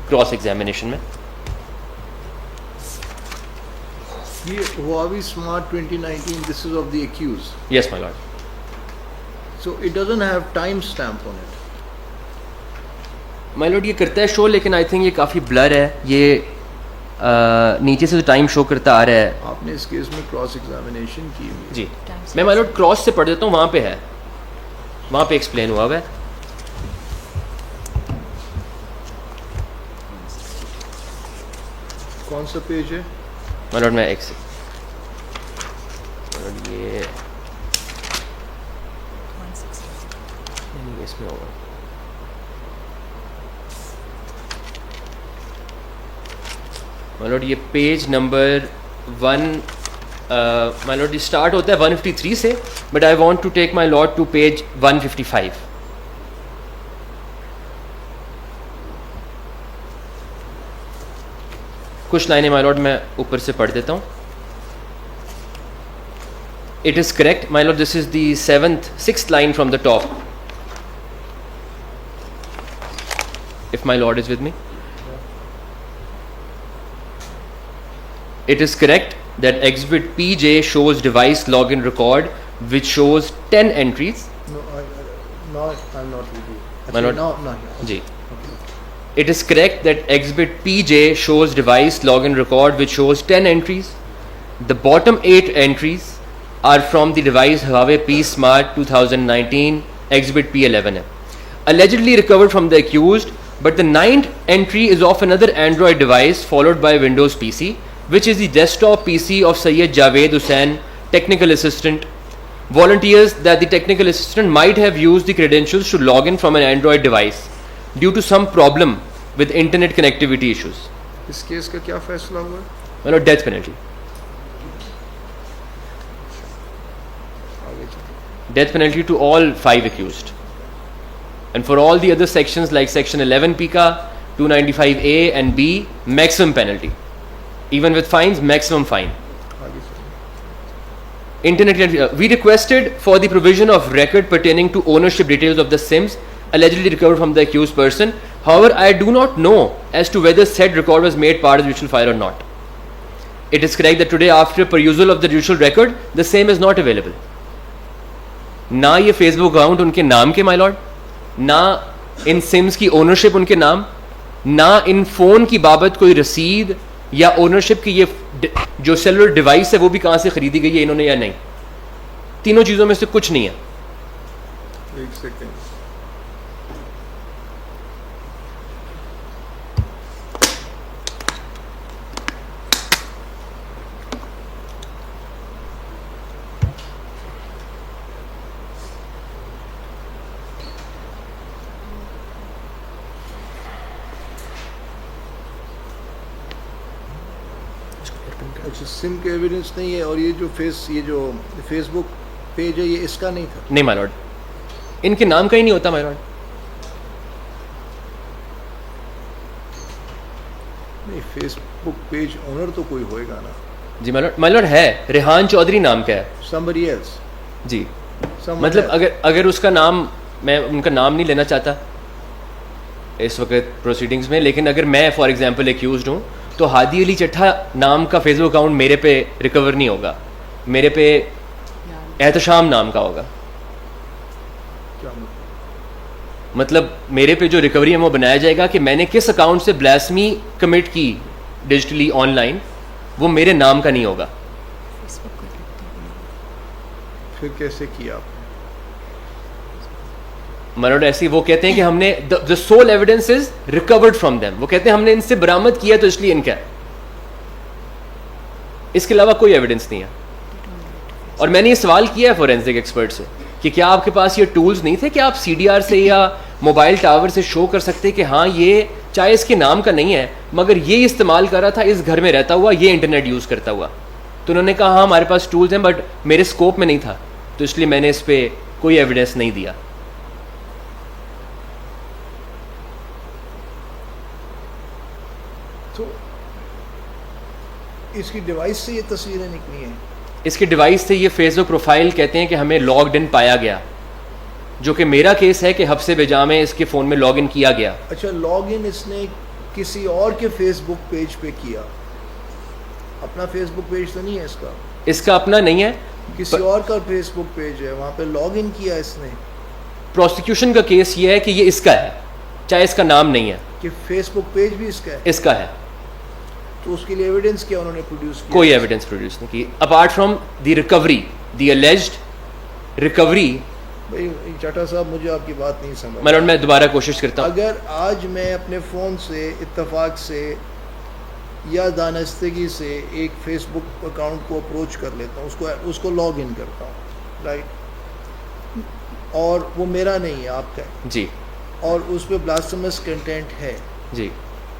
کراس ایگزامینیشن میں. یہ Huawei smart 2019 this is of the accused. Yes my lord. So it doesn't have time stamp on it. My lord یہ کرتا ہے شو, لیکن آئی تھنک یہ کافی بلر ہے, یہ نیچے سے ٹائم شو کرتا آ رہا ہے. آپ نے اس کیس میں کراس ایگزامینیشن کی ہوئی. جی میں مائی لارڈ کراس سے پڑھ دیتا ہوں, وہاں پہ ہے, وہاں پہ ایکسپلین ہوا ہوا ہے. کون سا پیج ہے؟ مائی لارڈ میں ایک سے یہ اس میں ہوگا. مائی لارڈ یہ پیج نمبر 1 مائی لارڈ یہ اسٹارٹ ہوتا ہے 153 سے, but I want to take my lord to page 155. کچھ لائنیں مائی لارڈ میں اوپر سے پڑھ دیتا ہوں. It is correct, my lord, this is the sixth line from the top. If my lord is with me. It is correct that exhibit PJ shows device login record which shows 10 entries. No, I'm not with you. My lord. No. Ji. It is correct that exhibit PJ shows device login record which shows 10 entries. The bottom 8 entries are from the device Huawei P Smart 2019 exhibit P11 hai, allegedly recovered from the accused, but the 9th entry is of another Android device followed by Windows PC, which is the desktop PC of Syed Javed Hussain, technical assistant. Volunteers that the technical assistant might have used the credentials to log in from an Android device due to some problem with internet connectivity issues. اس case کا کیا فیصلہ ہوا ہے؟ Well, death penalty. Death penalty to all 5 accused, and for all the other sections like section 11 PICA, 295A and B, maximum penalty, even with fines, maximum fine. Internet, we requested for the provision of record pertaining to ownership details of the SIMs allegedly recovered from the accused person. However, I do not know as to whether said record was made part of the judicial file or not. It is correct that today, after perusal of the judicial record, the same is not available. نہ یہ face بک account ان کے نام کے مائی lord, نہ ان SIMs کی ownership in کے نام, نہ ان فون کی بابت کوئی رسید یا اونرشپ کی یہ جو سیلولر ڈیوائس ہے وہ بھی کہاں سے خریدی گئی ہے انہوں نے یا نہیں. تینوں چیزوں میں سے کچھ نہیں ہے. ایک سیکنڈ. اچھا, سم کے ایویڈنس نہیں ہے, اور یہ جو فیس بک پیج ہے یہ اس کا نہیں تھا؟ نہیں مائی لارڈ, ان کے نام کا ہی نہیں ہوتا مائی لارڈ. نہیں, فیس بک پیج اونر تو کوئی ہوئے گا نا. جی مائی لارڈ ہے, ریحان چودھری نام کا ہے. somebody else. جی مطلب اگر اس کا نام, میں ان کا نام نہیں لینا چاہتا اس وقت پروسیڈنگز میں, لیکن اگر میں فار ایگزامپل ایکیوزڈ ہوں تو ہادی علی چٹھا نام کا فیس بک اکاؤنٹ میرے پہ ریکور نہیں ہوگا, میرے پہ احتشام نام کا ہوگا. مطلب میرے پہ جو ریکوری ہے وہ بنایا جائے گا کہ میں نے کس اکاؤنٹ سے بلاسمی کمٹ کی ڈیجیٹلی آن لائن, وہ میرے نام کا نہیں ہوگا. پھر کیسے کیا آپ نے؟ مرڈ ایسی وہ کہتے ہیں کہ ہم نے the sole evidence is recovered from them, وہ کہتے ہیں ہم نے ان سے برآمد کیا تو اس لیے ان کا, اس کے علاوہ کوئی ایویڈنس نہیں ہے. اور میں نے یہ سوال کیا ہے فورینسک ایکسپرٹ سے کہ کیا آپ کے پاس یہ ٹولز نہیں تھے کہ آپ سی ڈی آر سے یا موبائل ٹاور سے شو کر سکتے کہ ہاں یہ چاہے اس کے نام کا نہیں ہے مگر یہ استعمال کر رہا تھا اس گھر میں رہتا ہوا, یہ انٹرنیٹ یوز کرتا ہوا. تو انہوں نے کہا ہاں ہمارے پاس ٹولز ہیں بٹ میرے اسکوپ میں نہیں تھا, تو اس لیے میں نے اس پہ کوئی ایویڈنس نہیں دیا. تو اس کی ڈیوائس سے یہ تصویریں نکلی ہیں, اس کے ڈیوائس سے یہ فیس بک پروفائل کہتے ہیں کہ ہمیں لاگڈ ان پایا گیا, جو کہ میرا کیس ہے کہ حفصے بجا میں اس کے فون میں لاگ ان کیا گیا. اچھا لاگ ان اس نے کسی اور کے فیس بک پیج پہ کیا, اپنا فیس بک پیج تو نہیں ہے اس کا؟ اس کا اپنا نہیں ہے, کسی اور کا فیس بک پیج ہے, وہاں پہ لاگ ان کیا اس نے. پروسیکیوشن کا کیس یہ ہے کہ یہ اس کا ہے چاہے اس کا نام نہیں ہے, کہ فیس بک پیج بھی اس کا ہے. اس کا ہے. تو اس کے لیے ایویڈنس کیا انہوں نے پروڈیوس کیا؟ کوئی ایویڈنس پروڈیوس نہیں کی apart from the recovery, the الیجڈ recovery. بھائی چٹا صاحب مجھے آپ کی بات نہیں سمجھ. میں دوبارہ کوشش کرتا ہوں. اگر آج میں اپنے فون سے اتفاق سے یا دانستگی سے ایک فیس بک اکاؤنٹ کو اپروچ کر لیتا ہوں, اس کو لاگ ان کرتا ہوں, رائٹ, اور وہ میرا نہیں ہے آپ کا ہے, جی, اور اس پہ بلاسفیمس کنٹینٹ ہے, جی,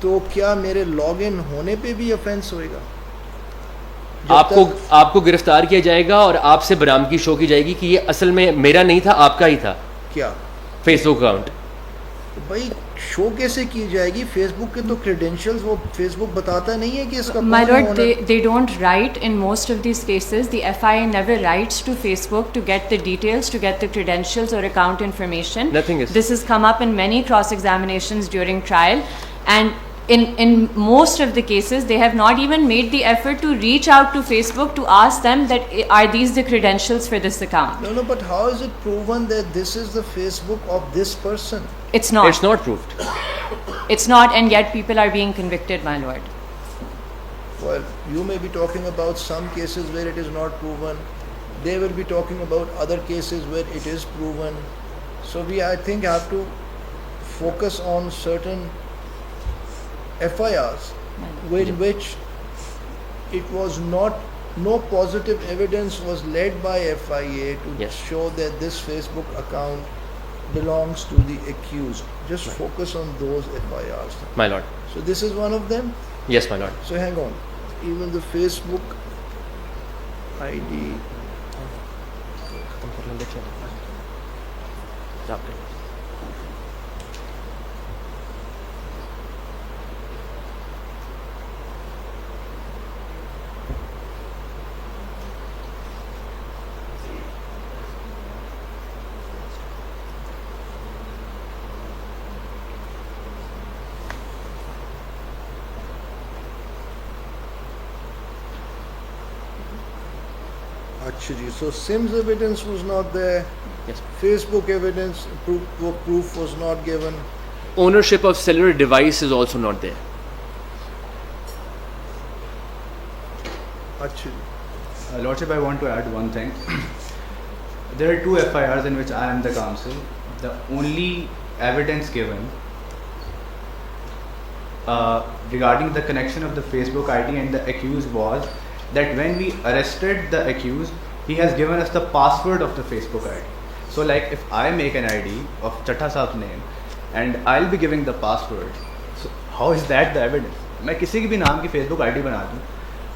تو کیا میرے لاگ ان ہونے پہ بھی افینس ہوئے گا؟ آپ کو گرفتار کیا جائے گا اور آپ سے برآمدگی شو کی جائے گی کہ یہ اصل میں میرا نہیں تھا, آپ کا ہی تھا کیا فیس بک اکاؤنٹ. بھائی شو کیسے کی جائے گی؟ فیس بک کے تو کریڈینشیلز وہ فیس بک بتاتا نہیں ہے کہ اس کا My lord, they don't write in most of these cases. The FIA never writes to Facebook to get the details, to get the credentials or account information. Nothing is. This has come up in many cross-examinations during trial, and in most of the cases they have not even made the effort to reach out to Facebook to ask them that are these the credentials for this account. No, but how is it proven that this is the Facebook of this person? It's not. It's not proved. It's not, and yet people are being convicted, my lord. Well, you may be talking about some cases where it is not proven. They will be talking about other cases where it is proven. So we, I think, have to focus on certain FIRs in which it was not, no positive evidence was led by FIA to Yes. show that this Facebook account belongs to the accused. Just focus on those FIRs. My lord. So this is one of them. Yes, my lord. So hang on. Even the Facebook ID. Achha ji. So Sims evidence was not there. Yes. Facebook evidence proof was not given. Ownership of cellular device is also not there. Achha ji. Lordship, I want to add one thing. There are two FIRs in which I am the counsel. The only evidence given regarding the connection of the Facebook ID and the accused was that when we arrested the accused, he has given us the password of the Facebook ID. So like if I make an ID of Chatta Saab's name and I'll be giving the password, so how is that the evidence? میں کسی کی بھی نام کی face book I D بنا دوں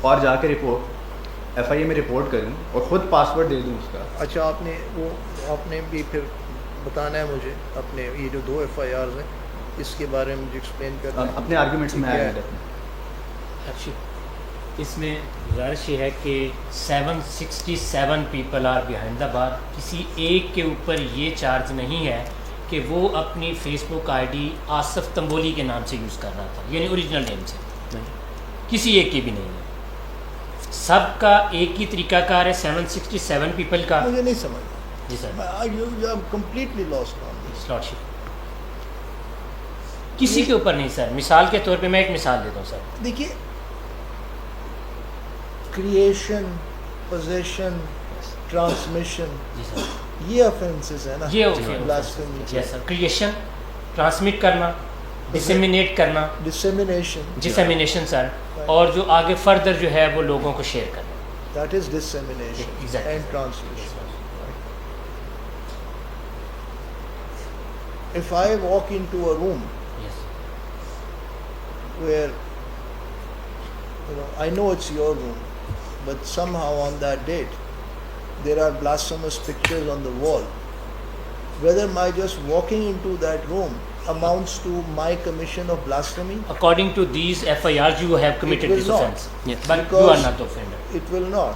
اور جا کے رپورٹ ایف آئی اے میں رپورٹ کروں اور خود پاسورڈ دے دوں اس کا. اچھا آپ نے بھی پھر بتانا ہے مجھے اپنے یہ جو 2 FIRs ہیں اس کے بارے میں مجھے ایکسپلین کرنا ہے. اپنے آرگومنٹس میں ایڈ اچھی اس میں گزارش یہ ہے کہ 767 پیپل آر بیہائنڈ دا بار. کسی ایک کے اوپر یہ چارج نہیں ہے کہ وہ اپنی Facebook I D Asif Tamboli کے نام سے یوز کر رہا تھا, یعنی اوریجنل نیم سے. کسی ایک کی بھی نہیں ہے, سب کا ایک ہی طریقہ کار ہے. 767 پیپل کا مجھے نہیں سمجھ. جی سر, کمپلیٹلی لاسٹ آن دس. لارڈشپ کسی کے اوپر نہیں سر. مثال کے طور پہ میں ایک مثال دیتا ہوں سر. دیکھیے کریشن، پوزیشن، ٹرانسمیشن، جی سر. یہ افینسز ہیں نا، یہ بلاسفیمی، یس سر. کریشن، ٹرانسمٹ کرنا، ڈسیمینیٹ کرنا، ڈسیمینیشن، ڈسیمینیشن سر، اور جو آگے فردر جو ہے وہ لوگوں کو شیئر کرنا. That is dissemination Exactly. And transmission. If I walk into a room Yes. where, I know it's your room, but somehow on that date there are blasphemous pictures on the wall, whether my just walking into that room amounts to my commission of blasphemy? According to these FIRs, you have committed It will this not. offense. Yes. But you Because are not the offender. It will not.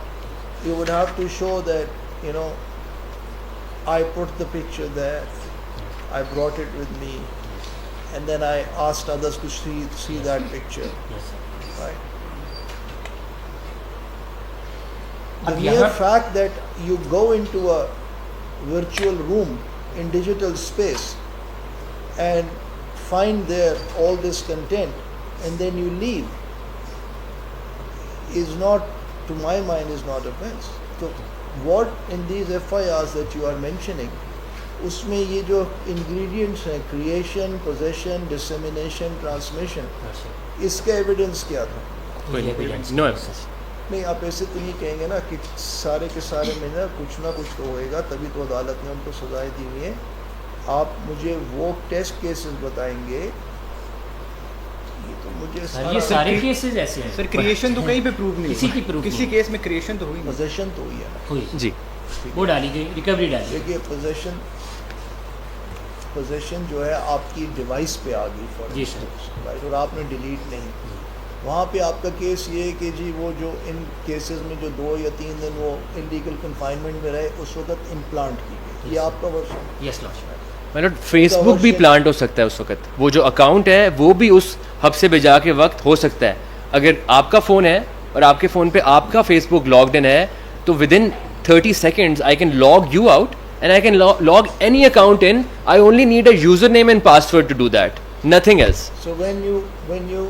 You would have to show that, I put the picture there, I brought it with me, and then I asked others to see that picture. Yes, sir. Right? Ab The mere yahan- fact that you go into a virtual room in digital space and find there all this content and then you leave is not, to my mind, is not offense. So what in these FIRs that you are mentioning, اس میں یہ جو ingredients ہیں creation, possession, dissemination, transmission, Yes, sir. اس کا evidence کیا تھا؟ کوئی Evidence. no evidence. نہیں آپ ایسے تو نہیں کہیں گے نا کہ سارے کے سارے میں نا کچھ تو ہوئے گا، تبھی تو عدالت نے ان کو سزائیں دی ہوئی ہیں. آپ مجھے وہ ٹیسٹ کیسز بتائیں گے، یہ تو مجھے سر یہ سارے کیسز ایسے ہیں. سر کریشن تو کہیں پہ پروو نہیں کسی کی proof کسی نہیں. کیس میں کریشن تو ہوئی نہیں. پوزیشن تو ہوئی ہے نا. ہوئی جی. وہ ڈالی گئی، ریکوری ڈالی. دیکھیے پوزیشن جو ہے آپ کی ڈیوائس پہ آ گئی فار جی سر. رائٹ، اور آپ نے ڈیلیٹ نہیں. وہاں پہ آپ کا کیس یہ ہے کہ جی وہ جو ان کیسز میں جو 2 یا 3 دن وہ انلیگل کنفائنمنٹ میں رہے، اس وقت امپلانٹ کی گئی. یہ آپ کا ورژن. یس لارڈ. مطلب فیس بک بھی پلانٹ ہو سکتا ہے اس وقت، وہ جو اکاؤنٹ ہے وہ بھی اس ہب سے بجا کے وقت ہو سکتا ہے. اگر آپ کا فون ہے اور آپ کے فون پہ آپ کا فیس بک لاگڈ ان ہے تو with in 30 seconds I can log you out and I can log any account in. I only need a username and password to do that, nothing else. So when you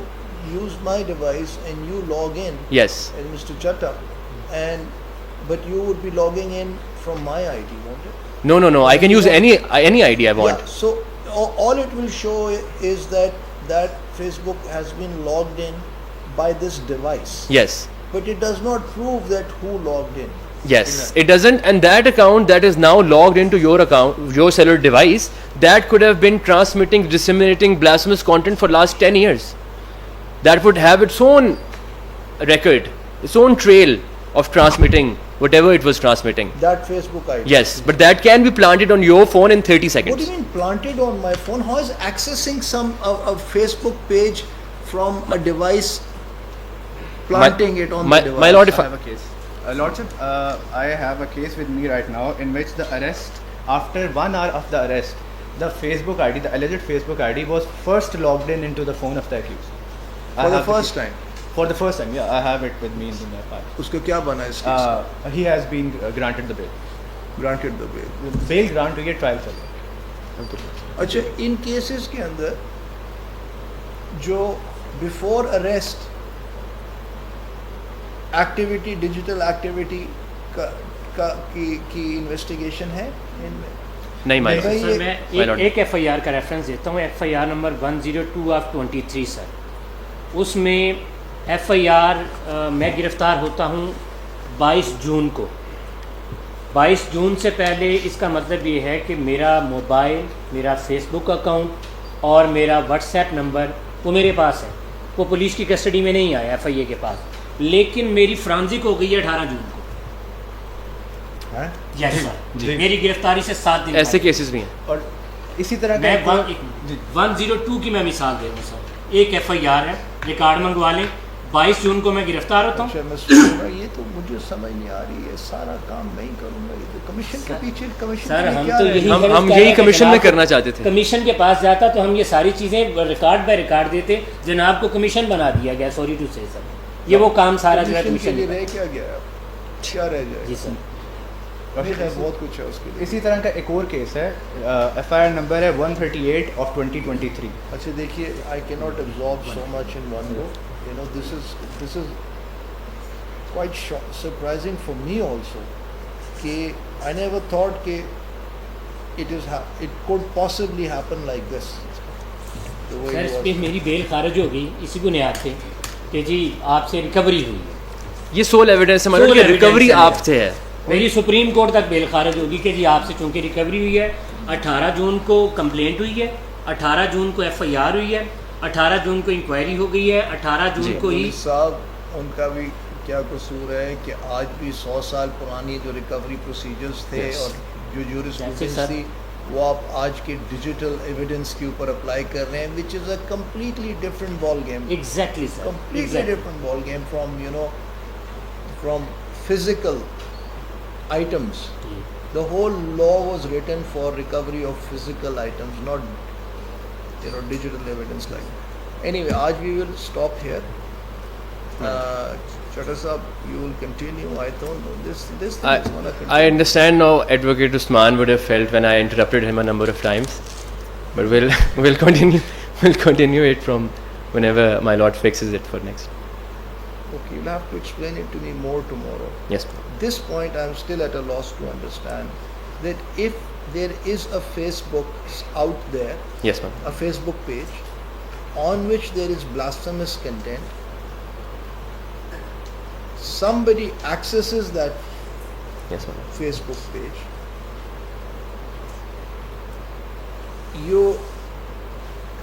use my device and you log in Yes. as Mr. Chatta, but you would be logging in from my ID, won't it? No, I can use any ID I want. Yeah, so all it will show is that Facebook has been logged in by this device. Yes. But it does not prove that who logged in. Yes, it doesn't. And that account that is now logged into your account, your cellular device, that could have been transmitting, disseminating blasphemous content for last 10 years. That would have its own record, its own trail of transmitting whatever it was transmitting. That Facebook ID. Yes, but that can be planted on your phone in 30 What do seconds. you mean planted on my phone? How is accessing a Facebook page from a device, planting it on the device? My lord, if I have a case. Lordship, I have a case with me right now in which the arrest, after 1 hour of the arrest, the Facebook ID, the alleged Facebook ID was first logged in into the phone of the accused. For the first time. For the first time, yeah, I have it with me in my file. اس کو کیا بنا اس case? He has been granted the bail. Granted the bail. Bail grant ہوئی ہے, trial چل رہا ہے. اچھا ان cases کے اندر جو before arrest activity, digital activity کی انویسٹیگیشن ہے ان میں؟ نہیں مائل. نہیں، سر میں ایک FIR کا ریفرنس دیتا ہوں. FIR نمبر 102/23 سر. اس میں FIR میں گرفتار ہوتا ہوں 22 جون کو. 22 جون سے پہلے اس کا مطلب یہ ہے کہ میرا موبائل، میرا فیس بک اکاؤنٹ اور میرا واٹس ایپ نمبر وہ میرے پاس ہے. وہ پولیس کی کسٹڈی میں نہیں آیا FIA کے پاس، لیکن میری فرانزک ہو گئی ہے 18 جون کو. یس سر. میری گرفتاری سے 7 دن ایسے کیسز بھی ہیں. اور اسی طرح میں کا 102 کی میں مثال دے دوں سر. ایک FIR ہے، ریکارڈ منگوا لیں. 22 جون کو میں گرفتار ہوتا ہوں. اچھا میں سن رہا، یہ تو مجھے سمجھ نہیں آ رہی ہے. سارا کام میں ہی کروں گا. یہ تو کمیشن کے پیچھے کمیشن سر کے لیے ہم کیا تو رہے یہی گا؟ ہم یہی کمیشن میں کرنا چاہتے تھے. کمیشن کے پاس جاتا تو ہم یہ ساری چیزیں ریکارڈ بائی ریکارڈ دیتے. جناب کو کمیشن بنا دیا گیا. سوری ٹو سے سر، یہ وہ کام سارا جو ہے کمیشن کے کمیشن لیے رہ کیا گیا؟ کیا رہ جائے؟ جی سر. نہیں ہے، بہت کچھ ہے اس کے لیے. اسی طرح کا ایک اور کیس ہے, ایف آئی آر نمبر ہے 138 آف 2023. اچھا دیکھیے, آئی کی not absorb so much in one go. You know, this is quite surprising for me also. کہ I never thought کہ it could possibly happen like this. The way sir it اس پہ was. میری بیل خارج ہو گئی اسی بنیاد پہ کہ جی آپ سے ریکوری ہوئی ہے. یہ سول ایویڈنس ہے مطلب کہ ریکوری آپ سے ہے. میری سپریم کورٹ تک بیل خارج ہوگی کہ جی آپ سے چونکہ ریکوری ہوئی ہے. 18 جون کو کمپلینٹ ہوئی ہے, 18 جون کو ایف آئی آر ہوئی ہے, 18 جون کو انکوائری ہو گئی ہے, 18 جون کو ہی صاحب ان کا بھی کیا قصور ہے کہ آج بھی 100 سال پرانی جو ریکوری پروسیجرز تھے اور جو جورسپروڈنس تھی وہ آپ آج کے ڈیجیٹل ایویڈنس کے اوپر اپلائی کر رہے ہیں, which is a completely different ball game. Exactly sir, completely different ball game from, you know, from physical items. The whole law was written for recovery of physical items, not, you know, digital evidence like that. Anyway, aaj we will stop here. Chatter Sahab, you will continue. I don't know, this thing is going to continue. I understand now Advocate Usman would have felt when I interrupted him a number of times, but we'll continue it from whenever my lord fixes it for next. Okay, you'll have to explain it to me more tomorrow. Yes. This point I am still at a loss to understand that if there is a Facebook out there, Yes, ma'am. a Facebook page on which there is blasphemous content, somebody accesses that Yes, ma'am. Facebook page, you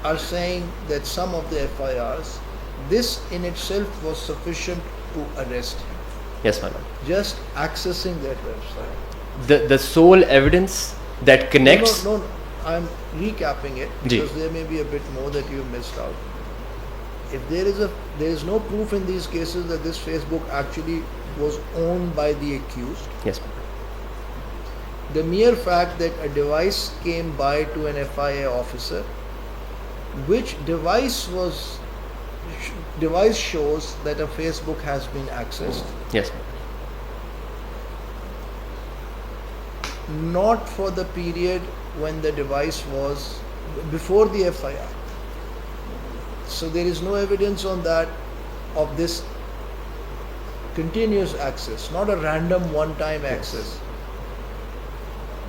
are saying that some of the FIRs, this in itself was sufficient to arrest him, Yes, ma'am. just accessing that website. The sole evidence that connects. No, I'm recapping it Ji. because there may be a bit more that you missed out. If there is no proof in these cases that this Facebook actually was owned by the accused, Yes, ma'am. the mere fact that a device came by to an FIA officer, which device shows that a Facebook has been accessed, Yes, ma'am. not for the period when the device was before the FIR. So there is no evidence on that of this continuous access, not a random one-time access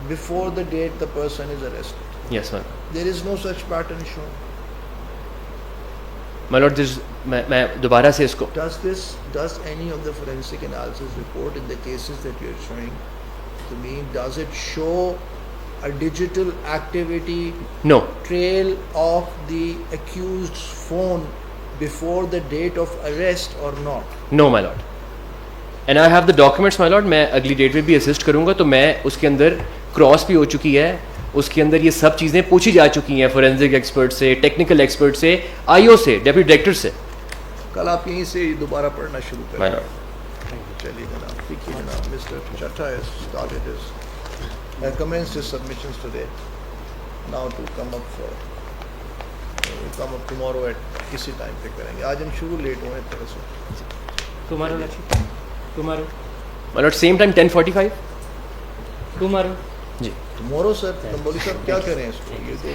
before the date the person is arrested. Yes, ma'am. There is no such pattern shown. My lord, میں دوبارہ سے اس کو Does any of the forensic analysis report in the cases that you are showing to me, does it show a digital activity No. trail of the accused's phone before the date of arrest or not? No, my lord. And I have the documents, my lord. میں اگلی date میں بھی assist کروں گا, تو میں اس کے اندر cross بھی ہو چکی ہے, اس کے اندر یہ سب چیزیں پوچھی جا چکی ہیں فورینسک ایکسپرٹ سے, ٹیکنیکل ایکسپرٹ سے, آئی او سے, ڈیپٹی ڈائریکٹر سے. کل آپ یہیں سے دوبارہ پڑھنا شروع My کریں. lord. چلیے جناب, ٹھیک ہے جناب. Mr. Chatta has started his commenced his submissions today. Now to come up tomorrow at کسی ٹائم پہ کریں گے. آج ہم شروع لیٹ ہوئے تھوڑا سا. tomorrow My lord, same time 10:45. tomorrow G. Tomorrow sir, مولوی صاحب کیا کریں اس کو, یہ تو